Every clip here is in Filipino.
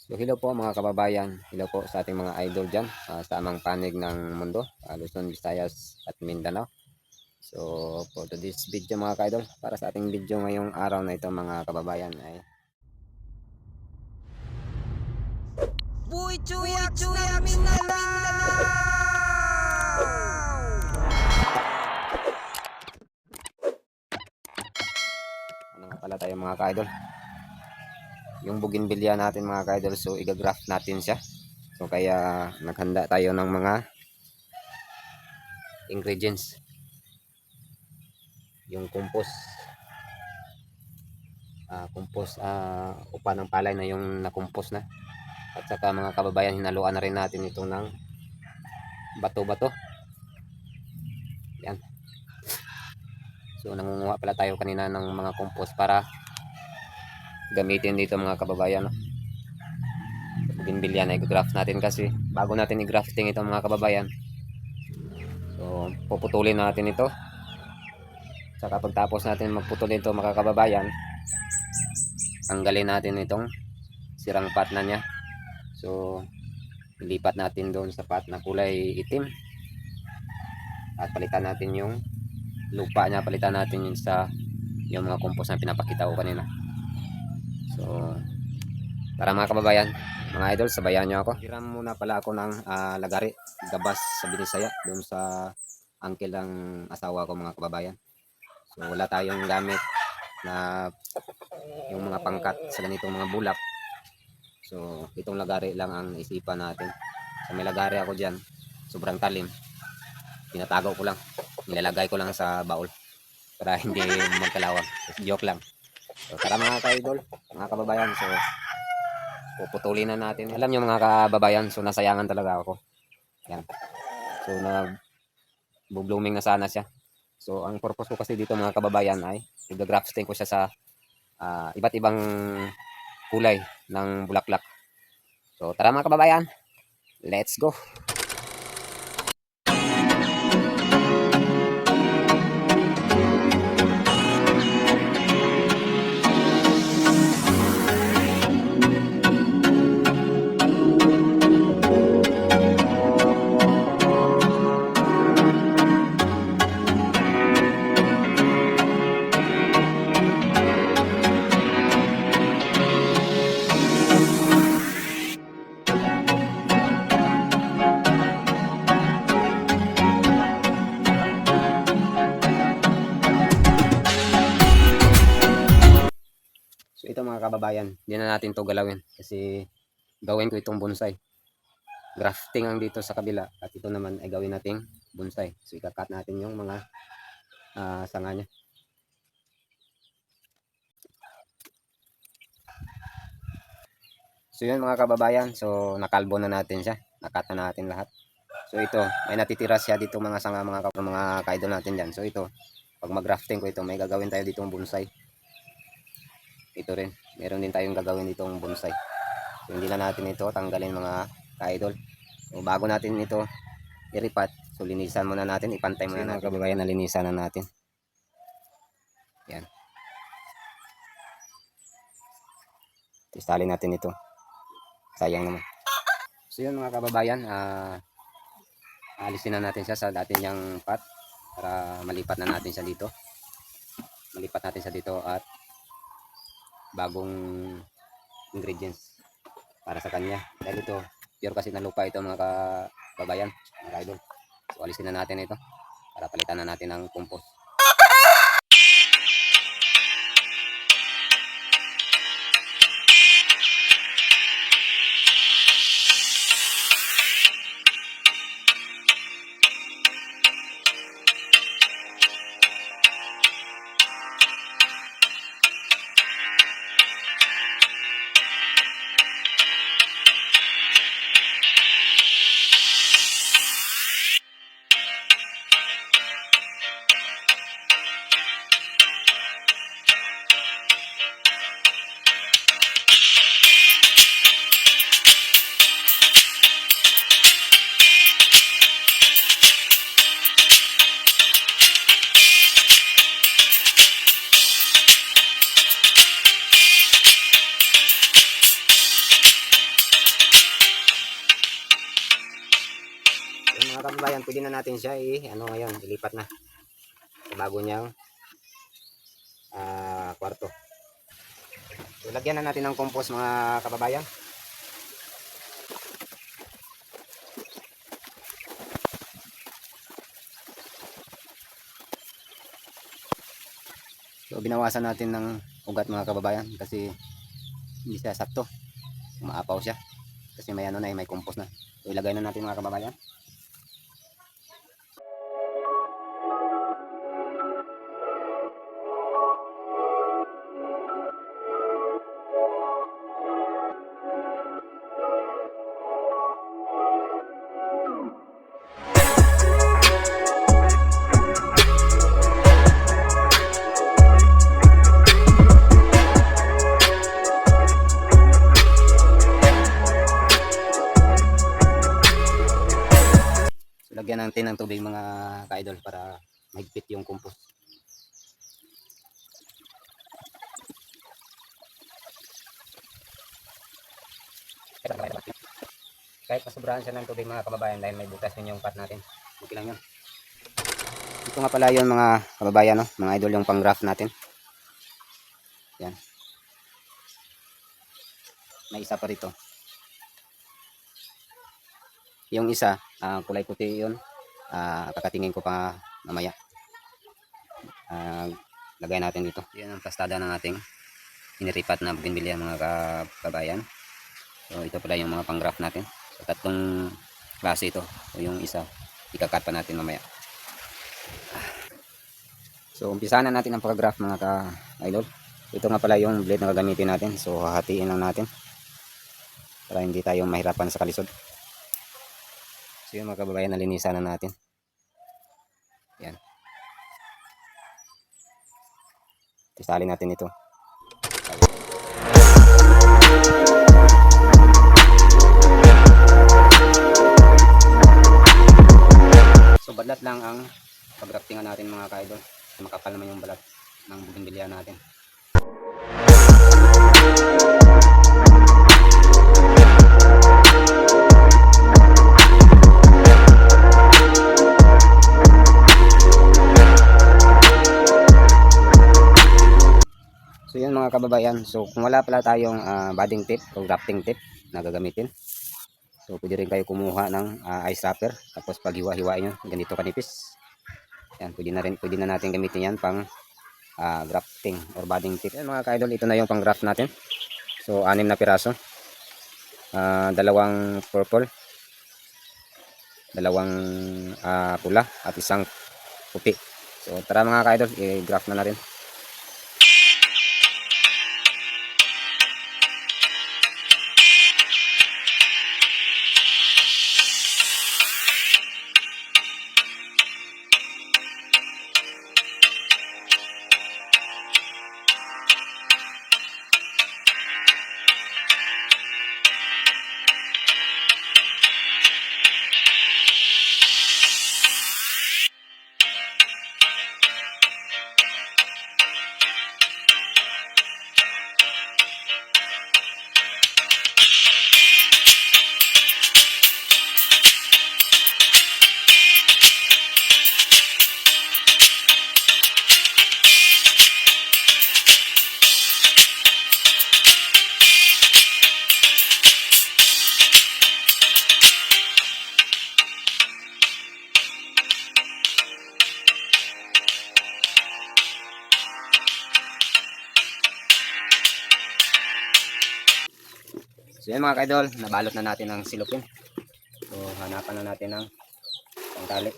So hello po mga kababayan, hello po sa ating mga idol dyan sa amang panig ng mundo, Luzon, Visayas at Mindanao. So for today's video mga ka-idol, para sa ating video ngayong araw na ito mga kababayan ay Boy Chuyak ng Mindanao! ano nga pala tayo mga ka-idol, yung bougainvillea natin mga ka-idol, so igagraft natin siya. So kaya naghanda tayo ng mga ingredients, yung compost, upa ng palay na yung nakumpos na. At saka mga kababayan, hinaluan na rin natin ito ng bato-bato. Yan. So nangunguha pala tayo kanina ng mga compost para gamitin dito mga kababayan. Bougainvillea na i-graft natin kasi bago natin i-grafting ito mga kababayan. So puputulin natin ito. Saka pagtapos natin magputulin ito mga kababayan, tanggalin natin itong sirang part na niya. So ilipat natin doon sa part na kulay itim. At palitan natin yung lupa niya, palitan natin yun sa yung mga compost na pinapakita ko kanina. So tara mga kababayan, mga idol, sabayan nyo ako. Hiram muna pala ako ng lagari, gabas sa Binisaya, doon sa uncle ng asawa ko mga kababayan. So wala tayong gamit na yung mga pangkat sa ganitong mga bulak. So itong lagari lang ang isipan natin. So may lagari ako dyan, sobrang talim. Pinatago ko lang, nilalagay ko lang sa baul para hindi magkalawang. Joke lang. So tara mga ka-idol, mga kababayan, so puputulin na natin. Alam nyo mga kababayan, so nasayangan talaga ako. Yan. So nag-blooming na sana siya. So ang purpose ko kasi dito mga kababayan ay i-grafting ko siya sa iba't ibang kulay ng bulaklak. So tara mga kababayan, let's go! So ito mga kababayan, hindi na natin to galawin kasi gawin ko itong bonsai. Grafting ang dito sa kabila at ito naman ay gawin nating bonsai. So ikakat natin yung mga sanga niya. So yun mga kababayan, so nakalbo na natin siya, nakat na natin lahat. So ito, may natitira siya dito mga sanga mga kaidol natin dyan. So ito, pag mag-grafting ko ito, may gagawin tayo ditong bonsai. Ito rin, meron din tayong gagawin ditong bonsai. So hindi na natin ito tanggalin mga ka-idol. So bago natin ito iripat, so linisan muna natin, ipantay muna natin. Mga kababayan, nalinisan na natin. Yan. Istalin natin ito. Sayang naman. So yun mga kababayan, alisin na natin siya sa dati niyang pot para malipat na natin siya dito. Malipat natin siya dito at bagong ingredients para sa kanya. Dahil ito, pure kasi na lupa ito mga kababayan, mga idol. So alisin na natin ito para palitan na natin ng compost. mga kababayan, pwede na natin siya ngayon, ilipat na sa bago niyang kwarto. So, lagyan na natin ng compost mga kababayan. So, binawasan natin ng ugat mga kababayan kasi hindi siya sakto. Umaapaw siya kasi may may compost na. So, ilagay na natin mga kababayan. Lagyan natin ng tubig mga ka-idol para mahigpit yung compost. Kahit masobrahan siya ng tubig mga kababayan dahil may butas din yung pot natin, okay lang yun. Ito nga pala yun mga kababayan, no? Mga idol, yung pang graft natin. Yan. May isa pa rito. Yung isa, kulay puti yun. Kakatingin ko pa mamaya. Lagay natin dito. Yan ang pastada ng ating iniripat na bougainvillea mga kababayan. So ito pala yung mga pang-graft natin. So tatlong klase ito. So yung isa, ikakat pa natin mamaya. So umpisa na natin ang pag-graft mga ka-idol. Ito nga pala yung blade na gagamitin natin. So hahatiin lang natin para hindi tayo mahirapan sa kalisod. So yun mga kababayan, nalinisan na natin. Yan. Isali natin ito. So balat lang ang pag-graftingan natin mga ka-idol. Makapal naman yung balat ng bougainvillea natin. So yun mga kababayan, so kung wala pala tayong budding tip o grafting tip na gagamitin, so pwede rin kayo kumuha ng ice wrapper, tapos pag hiwa-hiwain nyo ganito kanipis. Yan, pwede na natin gamitin yan pang grafting or budding tip. Yan mga ka-idol, ito na yung pang graft natin. So 6 na piraso, 2 purple, 2 pula at 1 puti. So tara mga ka-idol, i-graft na natin. So yan mga ka-idol, nabalot na natin ang silupin. So hanapan na natin ng pangtali.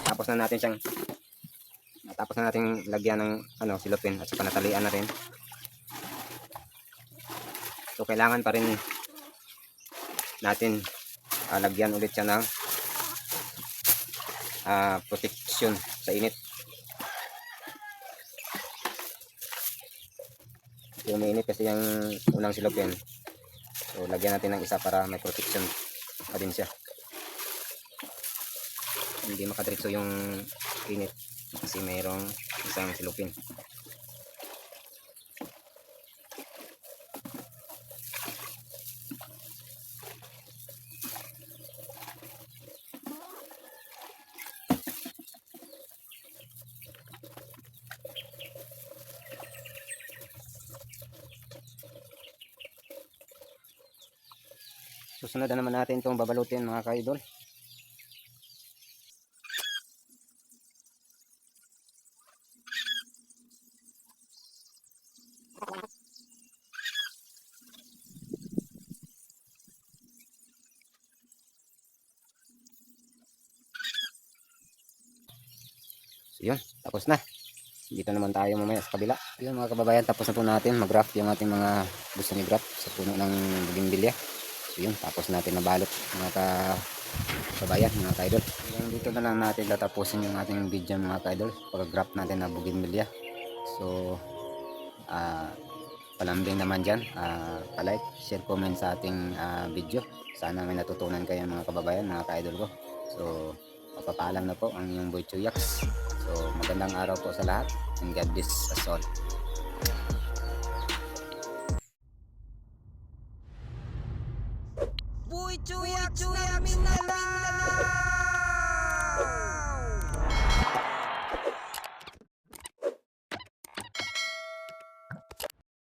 Tapos na natin lagyan ng silupin at saka natalian na rin. So kailangan pa rin natin lagyan ulit siya ng protection sa init. Yung mainit kasi yung unang silupin. So lagyan natin ng isa para may protection pa din siya. Hindi makadiretso yung init kasi mayroong isang silupin. susunod na naman natin itong babalutin mga ka-idol. So yun, tapos na. Dito naman tayo mamaya sa kabila. Yun mga kababayan, tapos na po natin mag-graft yung ating mga gusto ni graft sa puno ng bougainvillea. So yun, tapos natin nabalot mga kababayan, mga ka-idol. Hanggang dito na lang natin tatapusin yung ating video mga ka-idol, pag-graft natin na bougainvillea. So palambing naman dyan, palike, share, comment sa ating video. Sana may natutunan kayo mga kababayan, mga ka-idol ko. So papapaalam na po ang inyong Boy Chuyaks. So magandang araw po sa lahat, and God bless us all. Boy Chuyaks na minana.